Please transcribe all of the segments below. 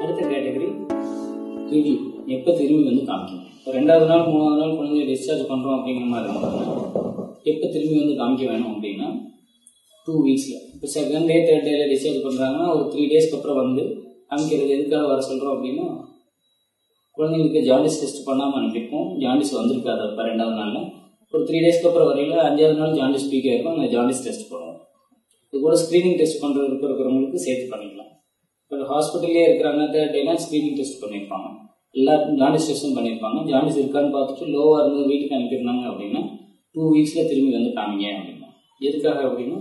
அடுத்த category review. எப்போ திரும்பி வந்து காமிக்கணும். இப்போ 2வது நாள் 3வது நாள் குழந்தைய டிஸ்சார்ஜ் பண்ணுறோம் அப்படிங்கிற மாதிரி இருந்தாங்கன்னா எப்போ திரும்பி வந்து காமிக்க வேணும் அப்படின்னா 2 வீக்ஸில். இப்போ 2nd டே 3rd டேல டிஸ்சார்ஜ் பண்ணுறாங்கன்னா ஒரு 3 டேஸ்க்கு அப்புறம் வந்து காமிக்கிறது. எதுக்காக வர சொல்கிறோம் அப்படின்னா குழந்தைங்களுக்கு ஜாண்டிஸ் டெஸ்ட் பண்ணாமல் அனுப்பியிருப்போம். ஜாண்டிஸ் வந்திருக்காது. அப்போ 2வது நாளில் ஒரு 3 டேஸ்க்கு அப்புறம் வரையில் 5வது நாள் ஜாண்டிஸ் பீக்காக இருக்கும். அந்த ஜாண்டிஸ் டெஸ்ட் பண்ணுவோம். இது கூட ஸ்க்ரீனிங் டெஸ்ட் இருக்கிறவங்களுக்கு சேர்த்து பண்ணிக்கலாம். இப்போ ஹாஸ்பிட்டல்லே இருக்கிறாங்க 3rd டேனா ஸ்க்ரீனிங் டெஸ்ட் பண்ணியிருப்பாங்க. எல்லா ஜாண்டிஸ் டெஸ்ட்டும் பண்ணியிருப்பாங்க. ஜாண்டிஸ் இருக்கான்னு பார்த்துட்டு லோவாக இருந்து வீட்டுக்கு அனுப்பியிருந்தாங்க அப்படின்னா 2 வீக்ஸில் திரும்பி வந்து காமிங்க அப்படின்னா. எதுக்காக அப்படின்னா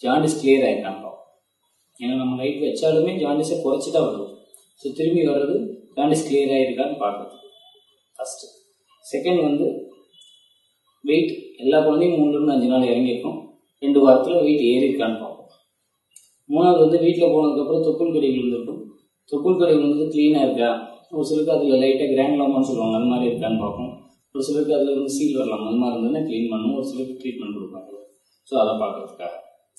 ஜாண்டிஸ் கிளியர் ஆகிட்டாங்க. ஏன்னா நம்ம லைட் வச்சாலுமே ஜாண்டிஸை குறைச்சி தான் வருது. ஸோ திரும்பி வர்றது ஜாண்டிஸ் கிளியர் ஆகிருக்கான்னு பார்க்குறது ஃபஸ்ட்டு. செகண்ட் வந்து வெயிட். எல்லா குழந்தையும் 3லேருந்து 5 நாள் இறங்கியிருக்கும். 2 வாரத்தில் வெயிட் ஏறி இருக்கான்னு பார்ப்போம். 3வது வந்து வீட்டில் போனதுக்கப்புறம் தொப்புள் கொடி விழுந்திருக்கும். தொப்புள் கொடி விழுந்தது க்ளீனாக இருக்கா. ஒரு சிலருக்கு அதில் லைட்டாக கிராண்டுலோமான்னு சொல்லுவாங்க, அது மாதிரி இருக்கான்னு பார்ப்போம். ஒரு சிலருக்கு அதில் வந்து சீல் வரலாம், அது மாதிரி இருந்ததுன்னா க்ளீன் பண்ணணும். ஒரு சிலருக்கு ட்ரீட்மெண்ட் கொடுப்பாங்க. ஸோ அதை பார்க்கறதுக்காக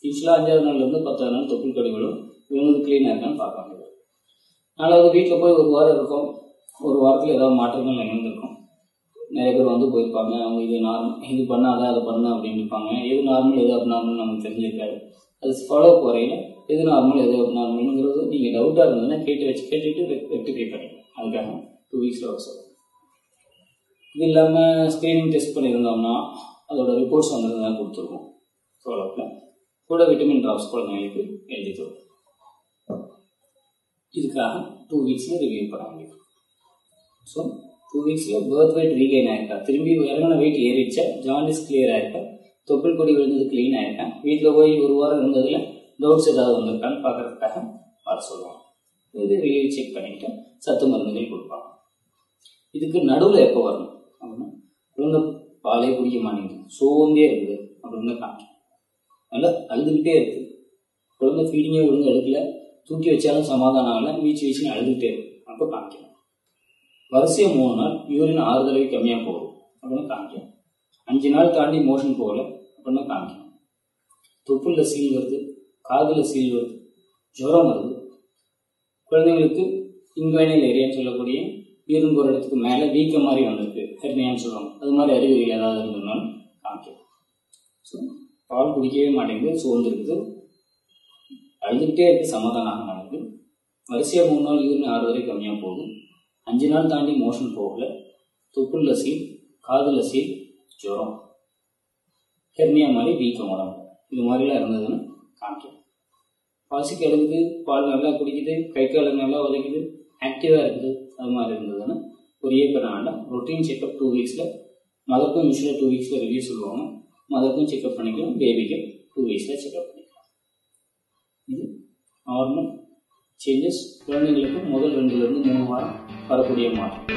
யூஸ்வலாக 5வது நாள்லேருந்து 10வது நாள் தொப்புள் கொடி விழுந்து க்ளீனாக இருக்கான்னு பார்ப்பாங்க. 4வது வீட்டில் போய் 1 வாரம் இருக்கும். 1 வாரத்தில் ஏதாவது மாற்றங்கள் நிகழ்ந்திருக்கும். நிறைய பேர் வந்து போயிருப்பாங்க. அவங்க இது நார்மல், இது பண்ணாத அதை பண்ண அப்படின்னு இருப்பாங்க. எது நார்மல் எது அப்நார்மல் நமக்கு தெரிஞ்சிருக்காரு. அது ஃபாலோ அப் வரையில் எது நார்மல் எது அப்நார்மல்ங்கிறது நீங்கள் டவுட்டாக இருந்ததுன்னா கேட்டுட்டு ரெக்டிஃபை பண்ணிக்கலாம். அதுக்காக 2 வீக்ஸில் வர சொல்லுங்கள். இது இல்லாமல் ஸ்க்ரீனிங் டெஸ்ட் பண்ணியிருந்தோம்னா அதோட ரிப்போர்ட்ஸ் வந்ததுன்னா கொடுத்துருக்கோம். ஃபாலோ அப்பில் கூட விட்டமின் ட்ராப்ஸ் குழந்தைங்களுக்கு எழுதி தரும். இதுக்காக 2 வீக்ஸில் ரிவ்யூ பண்ண முடியும். ஸோ 2 வீக்ஸில் பர்த் வெயிட் ரீகெயின் ஆகிருக்கா, திரும்பி இறங்கின வெயிட் ஏறிடுச்சா, ஜாண்டிஸ் கிளியர் ஆகிருக்கா, தொப்புள் கொடி விழுந்தது க்ளீன் ஆகிருக்கா, வீட்டில் போய் 1 வாரம் இருந்ததில் டவுட்ஸ் ஏதாவது வந்திருக்கான்னு பார்க்கறதுக்காக வர சொல்லுவாங்க. இது ரிவ்யூ செக் பண்ணிவிட்டு சத்து மருந்துகள் கொடுப்பாங்க. இதுக்கு நடுவில் எப்போ வரணும் அப்படின்னா குழந்தை பாலே குடிக்க மாட்டேங்குது, சோர்ந்தே இருக்குது அப்படின்னு காமிக்கும். நல்லா அழுதுகிட்டே இருக்குது. குழந்தை ஃபீடிங்கே ஒழுங்கு எடுக்கல, தூக்கி வச்சாலும் சமாதானம் ஆகலை, வீச்சுன்னு அழுதுகிட்டே இருக்கு, அப்போ காமிக்கணும். வரிசையாக 3 நாள் யூரின் 6 தடவை கம்மியாக போகும் அப்படின்னு காமிக்கணும். 5 நாள் தாண்டி மோஷன் போகல அப்படின்னா காமிக்கணும். தொப்புளில் சீல் வருது, காதில் சீல் வருது, ஜுரம் வருது, குழந்தைங்களுக்கு இன்வைனல் ஏரியான்னு சொல்லக்கூடிய யூரின் போகிற இடத்துக்கு மேலே வீக்க மாதிரி வந்திருக்கு, ஹெர்னியான்னு சொல்லுவாங்க, அது மாதிரி அறிகுறிகள் ஏதாவது இருந்ததுனாலும் காமிக்கணும். ஸோ பால் குடிக்கவே மாட்டேங்குது, சோர்ந்துருக்குது, அழுதுகிட்டே இருக்குது, சமாதானம் ஆக மாட்டேங்குது, வரிசையாக 3 நாள் யூரின் 6 வரை கம்மியாக போகுது, 5 நாள் தாண்டி மோஷன் போகல, தொப்புளில் சீல், காதில் சீல், ஜுரம், ஹெர்னியா மாதிரி வீக்கம் உடம்பு, இது மாதிரிலாம் இருந்ததுன்னு காமிக்கணும். பசிக்கு எடுக்குது, பால் நல்லா குடிக்குது, கை கால் நல்லா உதைக்குது, ஆக்டிவாக இருக்குது, அது மாதிரி இருந்ததுன்னா ஒரு ஏக்கர் ரொட்டீன் செக்அப் 2 வீக்ஸில். மதருக்கும் யூஸ்வலாக 2 வீக்ஸில் ரிவ்யூ சொல்லுவாங்க. மதருக்கும் செக்அப் பண்ணிக்கலாம், பேபிக்கு 2 வீக்ஸில் செக்அப் பண்ணிக்கலாம். இது நார்மல் சேஞ்சஸ். குழந்தைங்களுக்கு முதல் 2லேருந்து 3 வாரம் வரக்கூடிய மாற்றம்.